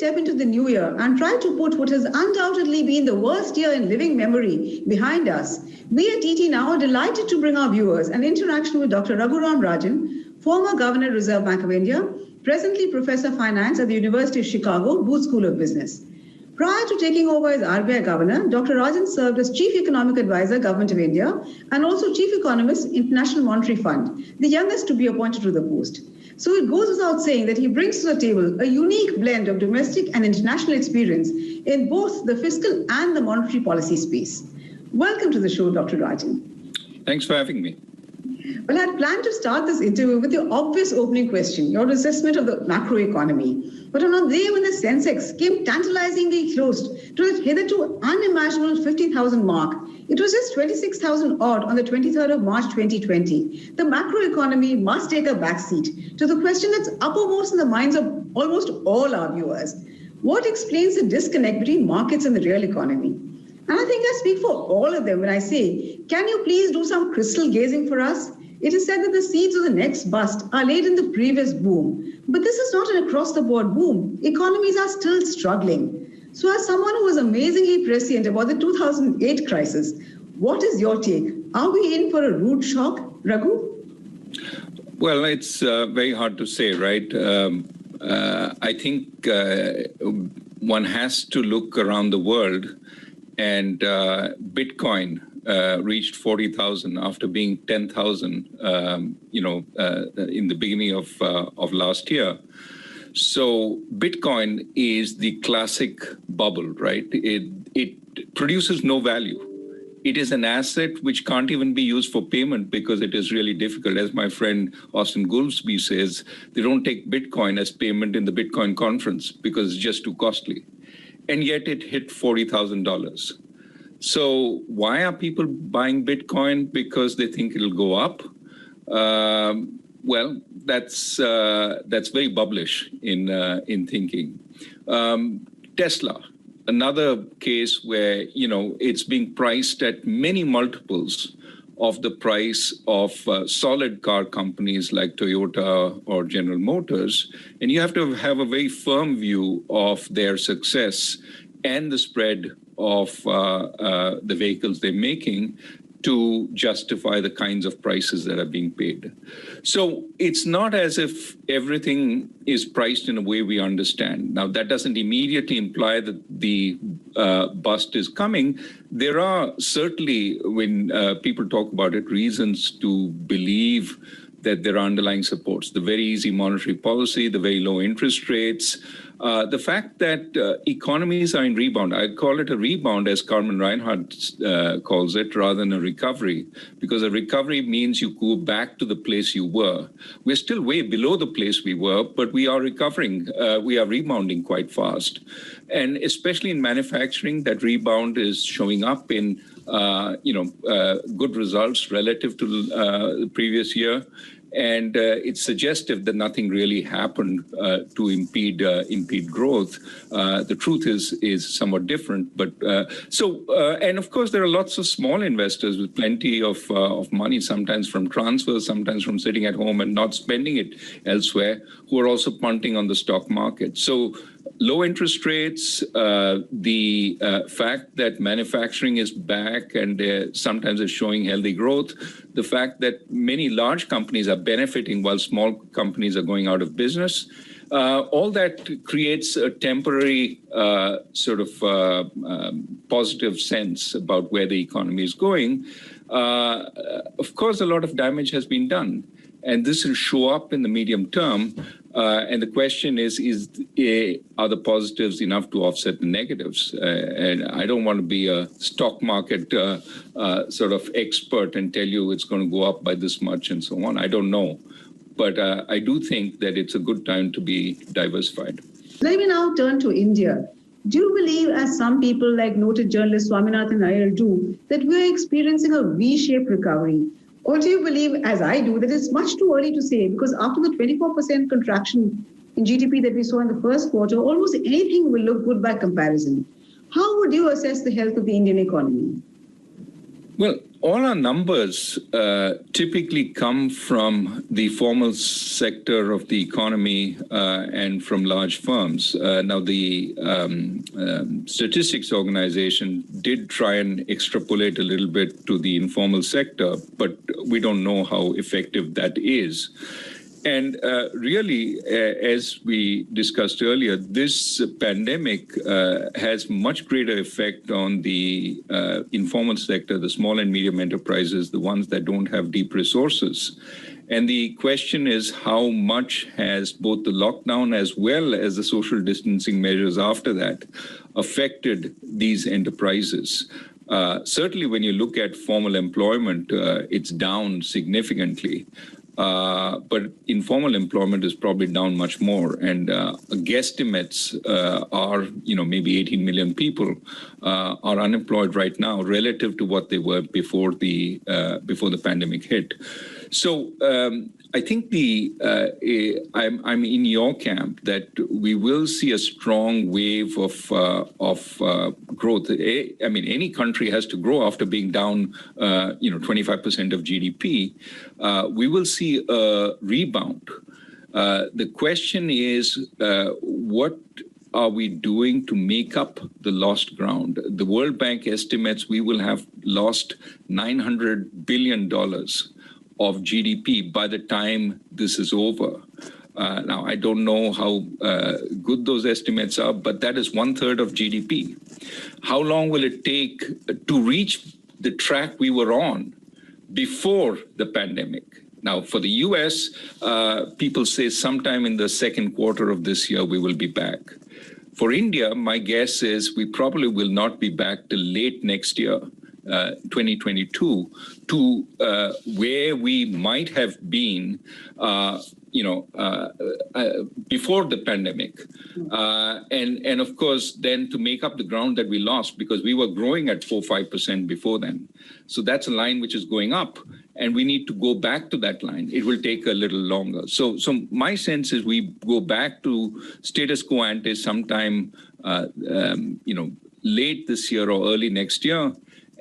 step into the new year and try to put what has undoubtedly been the worst year in living memory behind us, we at TT Now are delighted to bring our viewers an interaction with Dr. Raghuram Rajan, former Governor, Reserve Bank of India, presently Professor of Finance at the University of Chicago, Booth School of Business. Prior to taking over as RBI Governor, Dr. Rajan served as Chief Economic Advisor, Government of India, and also Chief Economist, International Monetary Fund, the youngest to be appointed to the post. So it goes without saying that he brings to the table a unique blend of domestic and international experience in both the fiscal and the monetary policy space. Welcome to the show, Dr. Rajan. Thanks for having me. Well, I had planned to start this interview with your obvious opening question, your assessment of the macroeconomy. But on a day when the Sensex came tantalizingly close to the hitherto unimaginable 50,000 mark, it was just 26,000 odd on the 23rd of March 2020. The macroeconomy must take a backseat to the question that's uppermost in the minds of almost all our viewers. What explains the disconnect between markets and the real economy? And I think I speak for all of them when I say, can you please do some crystal gazing for us? It is said that the seeds of the next bust are laid in the previous boom. But this is not an across-the-board boom. Economies are still struggling. So as someone who was amazingly prescient about the 2008 crisis, what is your take? Are we in for a rude shock, Raghu? Well, it's very hard to say, right? I think one has to look around the world, and Bitcoin reached 40,000 after being 10,000, in the beginning of last year. So Bitcoin is the classic bubble, right? It produces no value. It is an asset which can't even be used for payment because it is really difficult. As my friend Austin Goolsbee says, they don't take Bitcoin as payment in the Bitcoin conference because it's just too costly. And yet it hit $40,000. So why are people buying Bitcoin? Because they think it'll go up. Well, that's very bubblish in thinking. Tesla, another case where it's being priced at many multiples of the price of solid car companies like Toyota or General Motors, and you have to have a very firm view of their success and the spread of the vehicles they're making to justify the kinds of prices that are being paid. So it's not as if everything is priced in a way we understand. Now, that doesn't immediately imply that the bust is coming. There are certainly, when people talk about it, reasons to believe that there are underlying supports. The very easy monetary policy, the very low interest rates, the fact that economies are in rebound. I call it a rebound, as Carmen Reinhardt calls it, rather than a recovery, because a recovery means you go back to the place you were. We're still way below the place we were, but we are recovering. We are rebounding quite fast. And especially in manufacturing, that rebound is showing up in good results relative to the previous year. And it's suggestive that nothing really happened to impede growth. The truth is somewhat different. But and of course, there are lots of small investors with plenty of money, sometimes from transfers, sometimes from sitting at home and not spending it elsewhere, who are also punting on the stock market. So low interest rates, the fact that manufacturing is back and sometimes is showing healthy growth, the fact that many large companies are benefiting while small companies are going out of business, all that creates a temporary positive sense about where the economy is going. Of course, a lot of damage has been done, and this will show up in the medium term. And the question is are the positives enough to offset the negatives? And I don't want to be a stock market expert and tell you it's going to go up by this much and so on. I don't know. But I do think that it's a good time to be diversified. Let me now turn to India. Do you believe, as some people like noted journalist Swaminathan Iyer do, that we're experiencing a V-shaped recovery? Or do you believe, as I do, that it's much too early to say, because after the 24% contraction in GDP that we saw in the first quarter, almost anything will look good by comparison. How would you assess the health of the Indian economy? Well, All our numbers typically come from the formal sector of the economy and from large firms. Now, the Statistics Organization did try and extrapolate a little bit to the informal sector, but we don't know how effective that is. And really, as we discussed earlier, this pandemic has much greater effect on the informal sector, the small and medium enterprises, the ones that don't have deep resources. And the question is, how much has both the lockdown as well as the social distancing measures after that affected these enterprises? Certainly, when you look at formal employment, it's down significantly. But informal employment is probably down much more, and guesstimates are, maybe 18 million people are unemployed right now relative to what they were before the pandemic hit. So I think I'm in your camp that we will see a strong wave of growth. I mean, any country has to grow after being down, 25% of GDP. We will see a rebound. The question is, what are we doing to make up the lost ground? The World Bank estimates we will have lost $900 billion of GDP by the time this is over. Now, I don't know how good those estimates are, but that is 1/3 of GDP. How long will it take to reach the track we were on before the pandemic? Now, for the US, people say sometime in the second quarter of this year, we will be back. For India, my guess is we probably will not be back till late next year. 2022 to where we might have been, before the pandemic, and of course then to make up the ground that we lost because we were growing at 4-5% before then. So that's a line which is going up, and we need to go back to that line. It will take a little longer. So my sense is we go back to status quo ante sometime, late this year or early next year.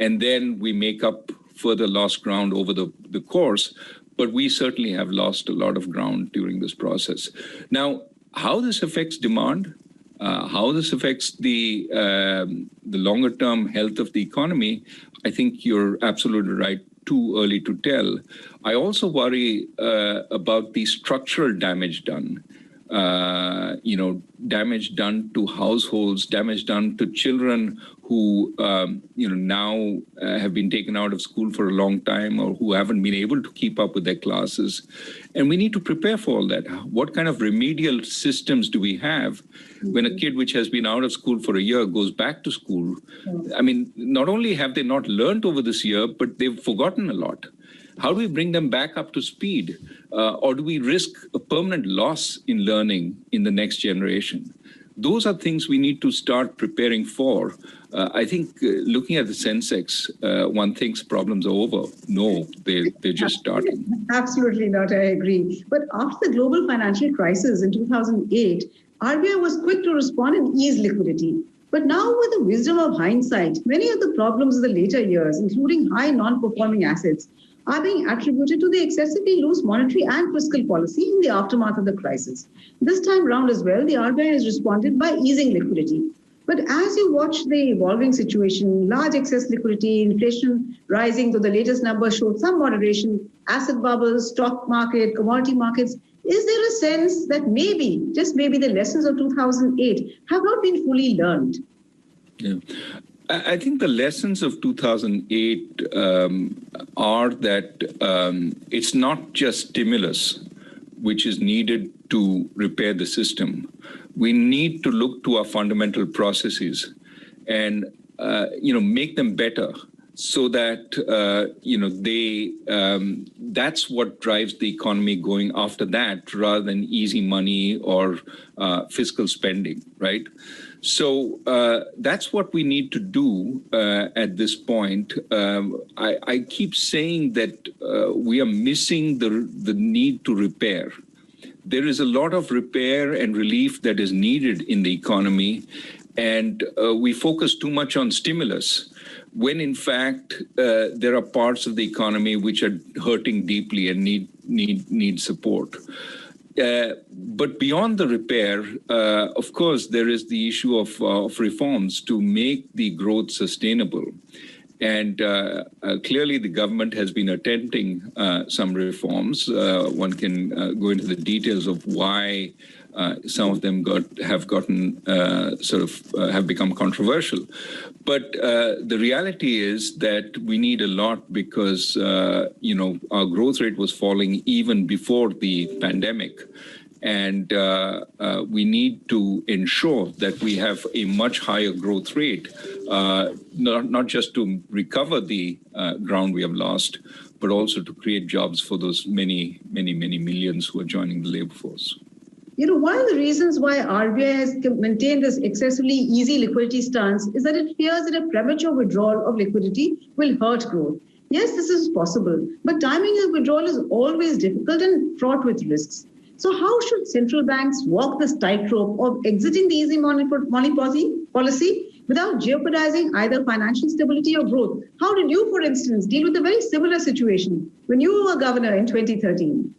And then we make up further lost ground over the course. But we certainly have lost a lot of ground during this process. Now, how this affects demand, how this affects the longer-term health of the economy, I think you're absolutely right, too early to tell. I also worry about the structural damage done. Damage done to households, damage done to children who, now have been taken out of school for a long time or who haven't been able to keep up with their classes. And we need to prepare for all that. What kind of remedial systems do we have when a kid which has been out of school for a year goes back to school? I mean, not only have they not learned over this year, but they've forgotten a lot. How do we bring them back up to speed? Or do we risk a permanent loss in learning in the next generation? Those are things we need to start preparing for. I think looking at the Sensex, one thinks problems are over. No, they're just starting. Absolutely not, I agree. But after the global financial crisis in 2008, RBI was quick to respond and ease liquidity. But now with the wisdom of hindsight, many of the problems of the later years, including high non-performing assets, are being attributed to the excessively loose monetary and fiscal policy in the aftermath of the crisis. This time round as well, the RBI has responded by easing liquidity. But as you watch the evolving situation, large excess liquidity, inflation rising, though the latest numbers showed some moderation, asset bubbles, stock market, commodity markets, is there a sense that maybe, just maybe, the lessons of 2008 have not been fully learned? Yeah. I think the lessons of 2008 are that it's not just stimulus which is needed to repair the system. We need to look to our fundamental processes and make them better so that that's what drives the economy going after that, rather than easy money or fiscal spending, right? So that's what we need to do at this point. I keep saying that we are missing the need to repair. There is a lot of repair and relief that is needed in the economy, and we focus too much on stimulus. when in fact there are parts of the economy which are hurting deeply and need support. But beyond the repair, of course, there is the issue of reforms to make the growth sustainable. And clearly, the government has been attempting some reforms. One can go into the details of why some of them have become controversial. But the reality is that we need a lot because our growth rate was falling even before the pandemic. And we need to ensure that we have a much higher growth rate, not just to recover the ground we have lost, but also to create jobs for those many, many, many millions who are joining the labor force. One of the reasons why RBI has maintained this excessively easy liquidity stance is that it fears that a premature withdrawal of liquidity will hurt growth. Yes, this is possible, but timing of withdrawal is always difficult and fraught with risks. So how should central banks walk this tightrope of exiting the easy money policy without jeopardizing either financial stability or growth? How did you, for instance, deal with a very similar situation when you were governor in 2013?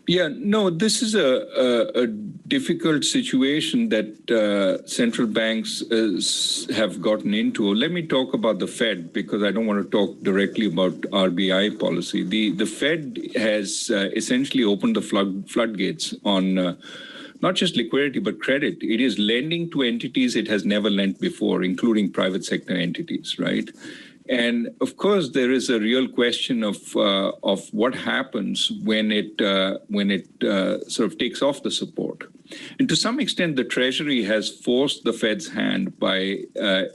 Yeah, no, this is a difficult situation that central banks have gotten into. Let me talk about the Fed because I don't want to talk directly about RBI policy. The Fed has essentially opened the floodgates on not just liquidity, but credit. It is lending to entities it has never lent before, including private sector entities, right? And of course, there is a real question of what happens when it sort of takes off the support. And to some extent, the Treasury has forced the Fed's hand by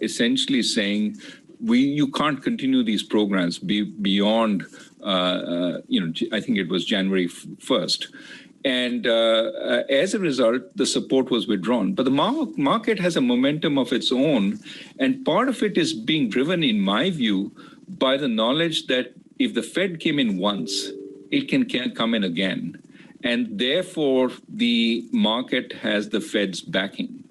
essentially saying, you can't continue these programs beyond, I think it was January 1st. And as a result, the support was withdrawn. But the market has a momentum of its own. And part of it is being driven, in my view, by the knowledge that if the Fed came in once, it can come in again. And therefore, the market has the Fed's backing.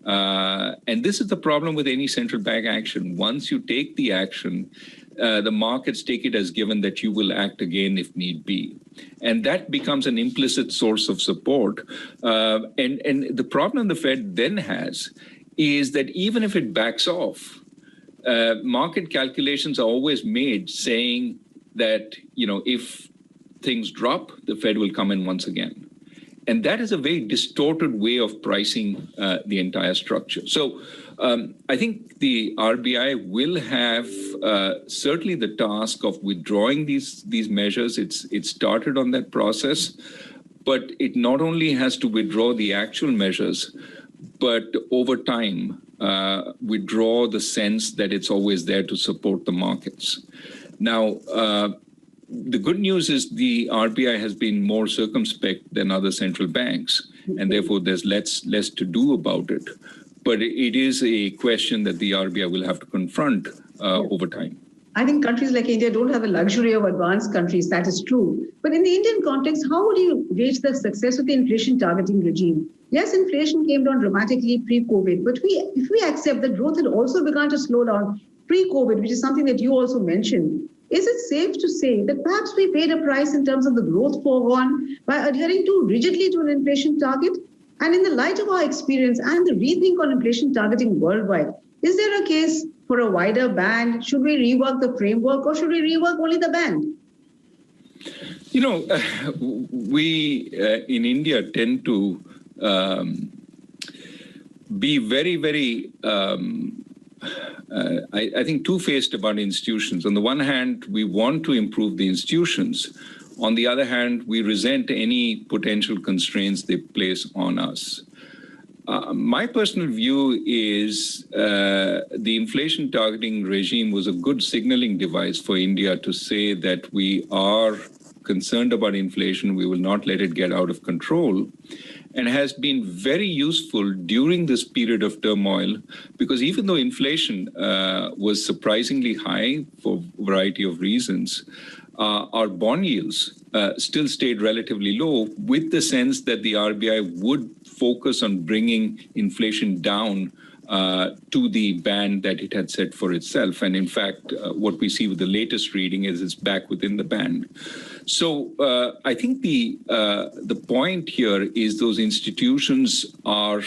And this is the problem with any central bank action. Once you take the action, the markets take it as given that you will act again if need be. And that becomes an implicit source of support. And the problem the Fed then has is that even if it backs off, market calculations are always made saying that, if things drop, the Fed will come in once again. And that is a very distorted way of pricing the entire structure. So I think the RBI will have certainly the task of withdrawing these measures. It started on that process, but it not only has to withdraw the actual measures, but over time withdraw the sense that it's always there to support the markets. Now, the good news is the RBI has been more circumspect than other central banks, and therefore there's less to do about it. But it is a question that the RBI will have to confront over time. I think countries like India don't have the luxury of advanced countries, that is true. But in the Indian context, how would you gauge the success of the inflation targeting regime? Yes, inflation came down dramatically pre-COVID, but if we accept that growth had also begun to slow down pre-COVID, which is something that you also mentioned, is it safe to say that perhaps we paid a price in terms of the growth foregone by adhering too rigidly to an inflation target? And in the light of our experience and the rethink on inflation targeting worldwide, is there a case for a wider band? Should we rework the framework or should we rework only the band? We in India tend to be very, very I think two-faced about institutions. On the one hand, we want to improve the institutions. On the other hand, we resent any potential constraints they place on us. My personal view is the inflation targeting regime was a good signaling device for India to say that we are concerned about inflation, we will not let it get out of control, and has been very useful during this period of turmoil because even though inflation was surprisingly high for a variety of reasons, our bond yields still stayed relatively low with the sense that the RBI would focus on bringing inflation down to the band that it had set for itself. And in fact, what we see with the latest reading is it's back within the band. So I think the point here is those institutions are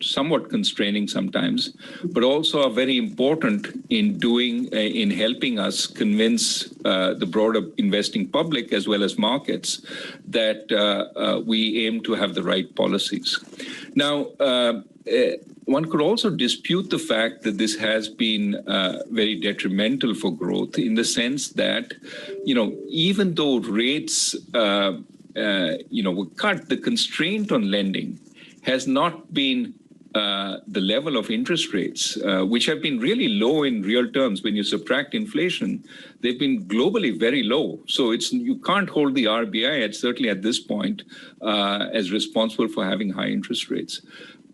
somewhat constraining sometimes, but also are very important in helping us convince the broader investing public as well as markets that we aim to have the right policies. Now, one could also dispute the fact that this has been very detrimental for growth in the sense that, even though rates, were cut, the constraint on lending has not been the level of interest rates, which have been really low in real terms. When you subtract inflation, they've been globally very low. So you can't hold the RBI, certainly at this point, as responsible for having high interest rates.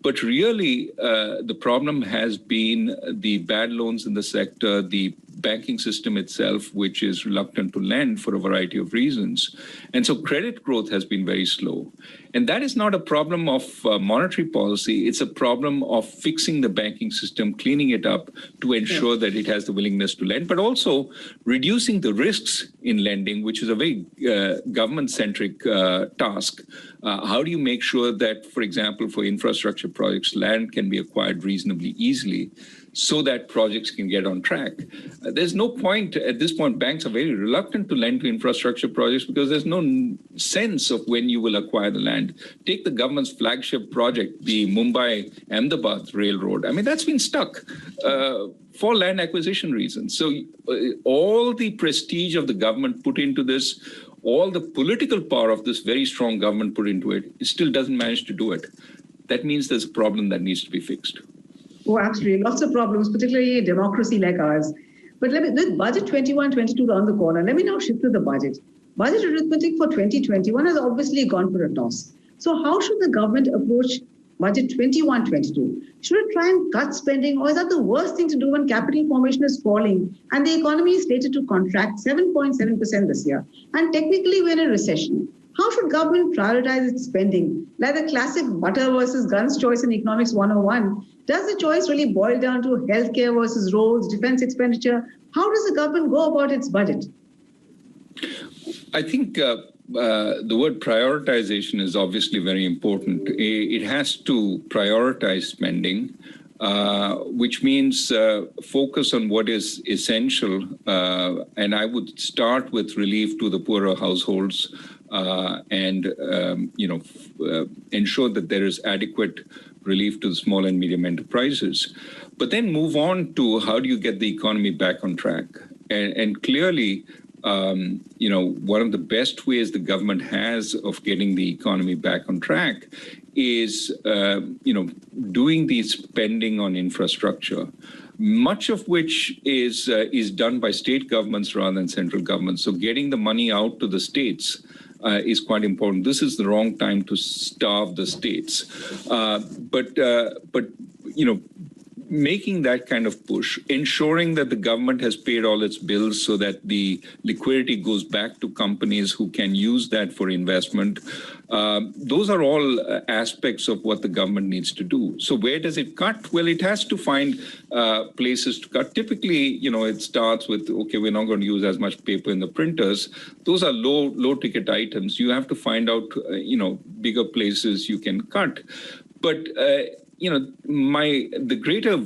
But really, the problem has been the bad loans in the sector, the banking system itself, which is reluctant to lend for a variety of reasons. And so credit growth has been very slow. And that is not a problem of monetary policy. It's a problem of fixing the banking system, cleaning it up to ensure that it has the willingness to lend, but also reducing the risks in lending, which is a very government-centric task. How do you make sure that, for example, for infrastructure projects, land can be acquired reasonably easily so that projects can get on track? There's no point, at this point, banks are very reluctant to lend to infrastructure projects because there's no sense of when you will acquire the land. Take the government's flagship project, the Mumbai-Ahmedabad Railroad. I mean, that's been stuck for land acquisition reasons. So all the prestige of the government put into this, all the political power of this very strong government put into it, it still doesn't manage to do it. That means there's a problem that needs to be fixed. Oh, absolutely. Lots of problems, particularly a democracy like ours. But with budget 21-22 around the corner, let me now shift to the budget. Budget arithmetic for 2021 has obviously gone for a toss. So how should the government approach budget 21-22? Should it try and cut spending, or is that the worst thing to do when capital formation is falling and the economy is slated to contract 7.7% this year? And technically we're in a recession. How should government prioritize its spending? Like the classic butter versus guns choice in Economics 101, does the choice really boil down to healthcare versus roads, defense expenditure? How does the government go about its budget? I think the word prioritization is obviously very important. It has to prioritize spending, which means focus on what is essential. And I would start with relief to the poorer households and ensure that there is adequate relief to the small and medium enterprises. But then move on to how do you get the economy back on track? And clearly, one of the best ways the government has of getting the economy back on track is, doing the spending on infrastructure, much of which is done by state governments rather than central governments. So getting the money out to the states is quite important. This is the wrong time to starve the states. But making that kind of push, ensuring that the government has paid all its bills so that the liquidity goes back to companies who can use that for investment. Those are all aspects of what the government needs to do. So where does it cut? Well, it has to find places to cut. Typically, it starts with, okay, we're not going to use as much paper in the printers. Those are low ticket items. You have to find out, bigger places you can cut. But the greater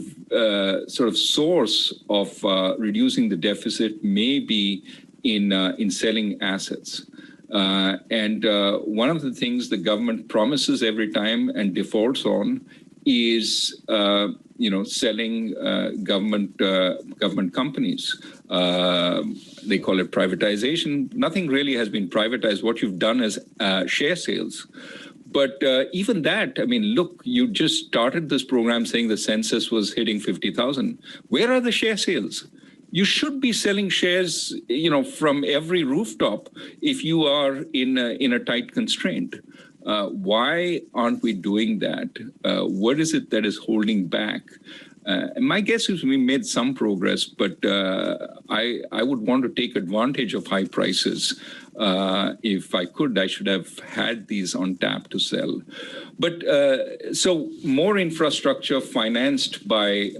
sort of source of reducing the deficit may be in selling assets. And one of the things the government promises every time and defaults on is, selling government companies. They call it privatization. Nothing really has been privatized. What you've done is share sales. But even that, look, you just started this program saying the census was hitting 50,000. Where are the share sales? You should be selling shares, from every rooftop if you are in a tight constraint. Why aren't we doing that? What is it that is holding back? My guess is we made some progress, but I would want to take advantage of high prices If I could, I should have had these on tap to sell. But so more infrastructure financed by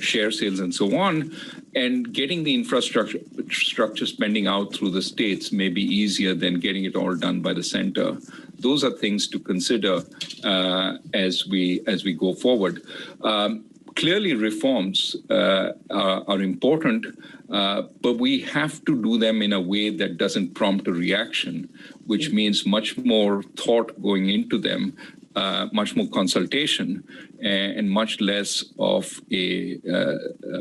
share sales and so on, and getting the infrastructure spending out through the states may be easier than getting it all done by the center. Those are things to consider as we go forward. Clearly, reforms are important, but we have to do them in a way that doesn't prompt a reaction, which means much more thought going into them, much more consultation, and much less of a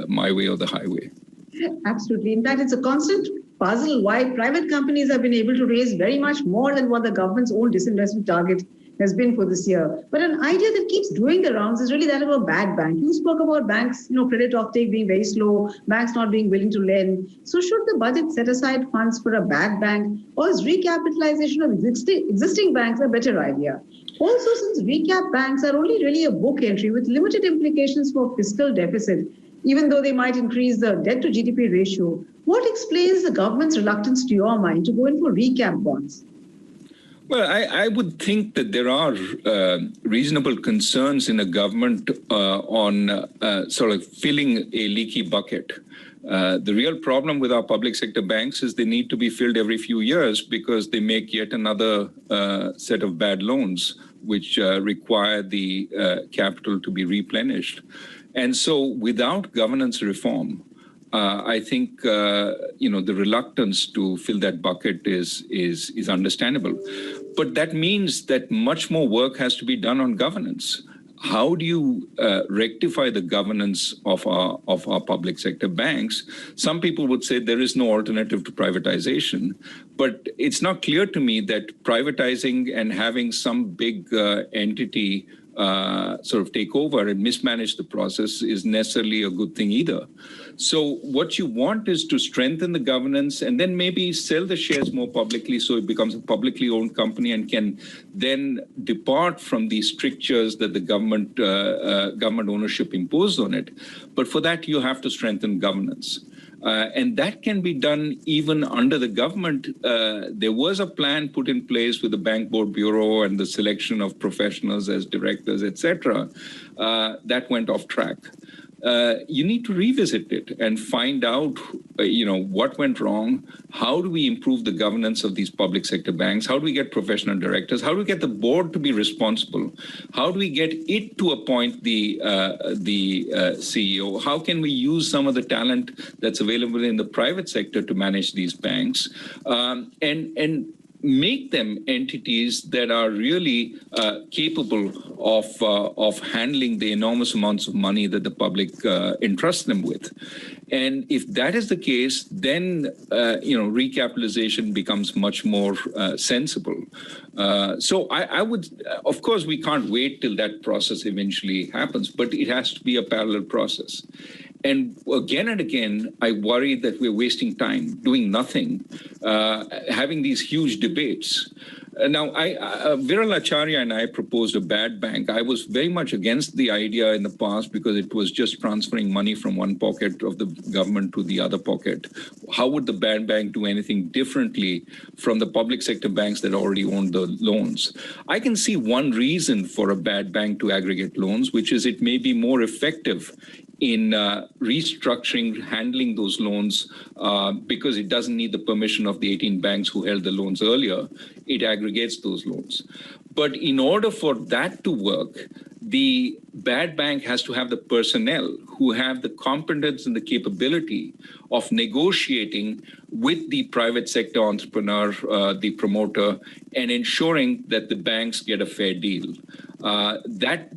my way or the highway. Absolutely. In fact, it's a constant puzzle why private companies have been able to raise very much more than what the government's own disinvestment target has been for this year. But an idea that keeps doing the rounds is really that of a bad bank. You spoke about banks, credit offtake being very slow, banks not being willing to lend. So should the budget set aside funds for a bad bank, or is recapitalization of existing banks a better idea? Also, since recap banks are only really a book entry with limited implications for fiscal deficit, even though they might increase the debt to GDP ratio, what explains the government's reluctance, to your mind, to go in for recap bonds? Well, I would think that there are reasonable concerns in a government on sort of filling a leaky bucket. The real problem with our public sector banks is they need to be filled every few years because they make yet another set of bad loans, which require the capital to be replenished. And so without governance reform, I think the reluctance to fill that bucket is understandable, but that means that much more work has to be done on governance. How do you rectify the governance of our public sector banks? Some people would say there is no alternative to privatization, but it's not clear to me that privatizing and having some big entity sort of take over and mismanage the process is necessarily a good thing either. So what you want is to strengthen the governance and then maybe sell the shares more publicly so it becomes a publicly owned company and can then depart from the strictures that the government ownership imposed on it. But for that, you have to strengthen governance. And that can be done even under the government. There was a plan put in place with the Bank Board Bureau and the selection of professionals as directors, etc. That went off track. You need to revisit it and find out, what went wrong. How do we improve the governance of these public sector banks? How do we get professional directors? How do we get the board to be responsible? How do we get it to appoint the CEO? How can we use some of the talent that's available in the private sector to manage these banks? And make them entities that are really capable of handling the enormous amounts of money that the public entrusts them with. And if that is the case, then recapitalization becomes much more sensible. So I would, of course, we can't wait till that process eventually happens, but it has to be a parallel process. And again, I worry that we're wasting time doing nothing, having these huge debates. Now, Viral Acharya and I proposed a bad bank. I was very much against the idea in the past because it was just transferring money from one pocket of the government to the other pocket. How would the bad bank do anything differently from the public sector banks that already owned the loans? I can see one reason for a bad bank to aggregate loans, which is it may be more effective in restructuring, handling those loans because it doesn't need the permission of the 18 banks who held the loans earlier. It aggregates those loans. But in order for that to work, the bad bank has to have the personnel who have the competence and the capability of negotiating with the private sector entrepreneur, the promoter, and ensuring that the banks get a fair deal. That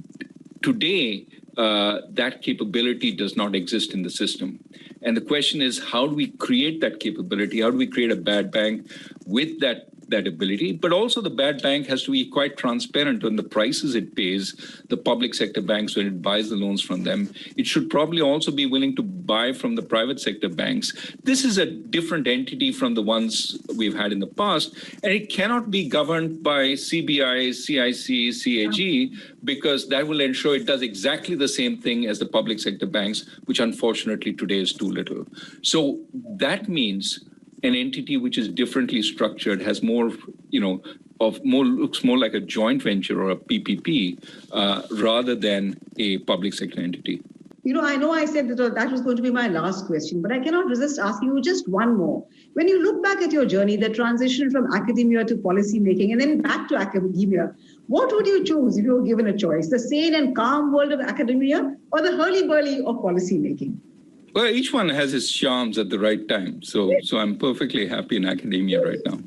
today, that capability does not exist in the system. And the question is, how do we create that capability? How do we create a bad bank with that ability? But also the bad bank has to be quite transparent on the prices it pays the public sector banks when it buys the loans from them. It should probably also be willing to buy from the private sector banks. This is a different entity from the ones we've had in the past, and it cannot be governed by CBI, CIC, CAG, because that will ensure it does exactly the same thing as the public sector banks, which unfortunately today is too little. So that means an entity which is differently structured, has more, looks more like a joint venture or a PPP rather than a public sector entity. I know I said that was going to be my last question, but I cannot resist asking you just one more. When you look back at your journey, the transition from academia to policy making and then back to academia, what would you choose if you were given a choice? The sane and calm world of academia or the hurly-burly of policy making? Well, each one has its charms at the right time. So I'm perfectly happy in academia right now.